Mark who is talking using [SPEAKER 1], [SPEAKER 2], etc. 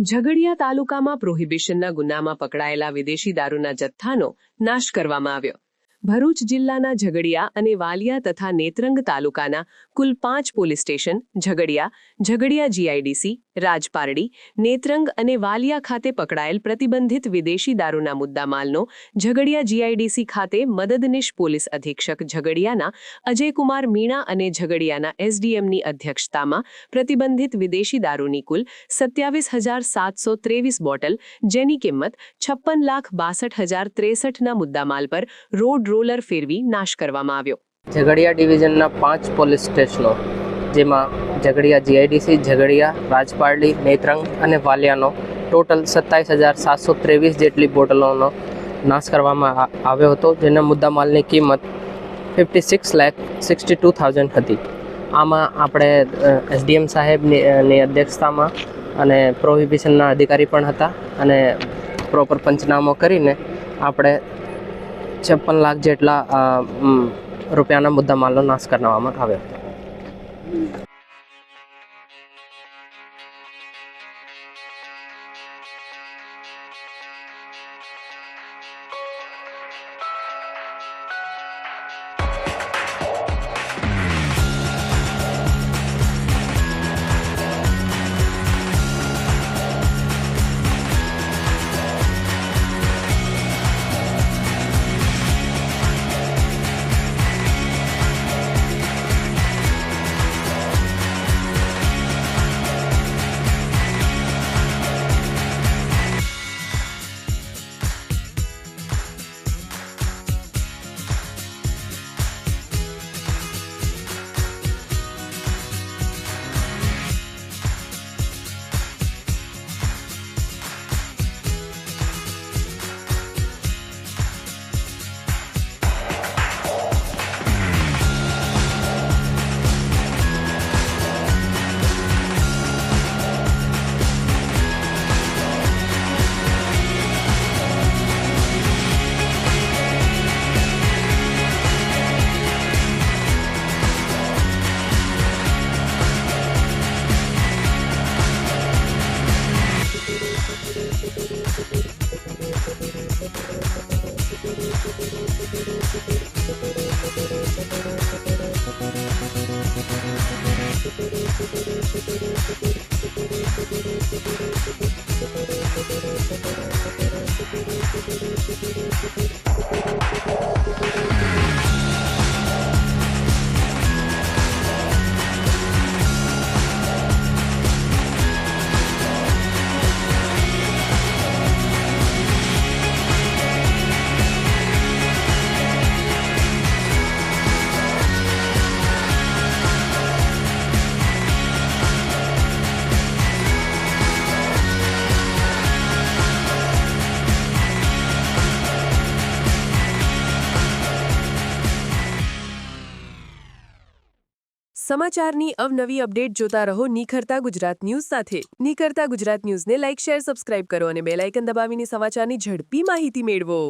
[SPEAKER 1] ઝઘડિયા તાલુકામાં પ્રોહિબિશનના ગુનામાં પકડાયેલા વિદેશી દારૂના જથ્થાનો નાશ કરવામાં આવ્યો। ભરૂચ જિલ્લાના ઝઘડિયા અને વાલિયા તથા નેત્રંગ તાલુકાના કુલ 5 police station Jhagadia GIDC, Rajpardi, Netrang અને વાલિયા ખાતે પકડાયેલ પ્રતિબંધિત વિદેશી દારૂના મુદ્દામાલનો ઝઘડિયા જીઆઈડીસી ખાતે મદદનીશ પોલીસ અધિક્ષક ઝઘડિયાના અજયકુમાર મીણા અને ઝઘડિયાના એસડીએમની અધ્યક્ષતામાં પ્રતિબંધિત વિદેશી દારૂની કુલ 27,723 બોટલ, જેની કિંમત 56,62,063ના મુદ્દામાલ પર રોડ રોલર ફેરવી નાશ કરવામાં આવ્યો।
[SPEAKER 2] ઝઘડિયા ડિવિઝનના 5 પોલીસ સ્ટેશનો જેમાં ઝઘડિયા જીઆઈડીસી, ઝઘડિયા, રાજપારડી, નેત્રંગ અને વાલિયાનો ટોટલ 27,723 જેટલી બોટલોનો નાશ કરવામાં આવ્યો હતો, જેના મુદ્દામાલની કિંમત 56,62,000 હતી। આમાં આપણે એસડીએમ સાહેબની અધ્યક્ષતામાં અને પ્રોહિબિશનના અધિકારી પણ હતા અને પ્રોપર પંચનામો કરીને આપણે 56 લાખ જેટલા રૂપિયાના મુદ્દામાલનો નાશ કરવામાં આવ્યો હતો।
[SPEAKER 3] સમાચારની અવનવી અપડેટ જોતા રહો નિખરતા ગુજરાત ન્યૂઝ સાથે। નિખરતા ગુજરાત ન્યૂઝને લાઇક, શેર, સબસ્ક્રાઇબ કરો અને બેલ આઇકન દબાવીને સમાચારની ઝડપી માહિતી મેળવો।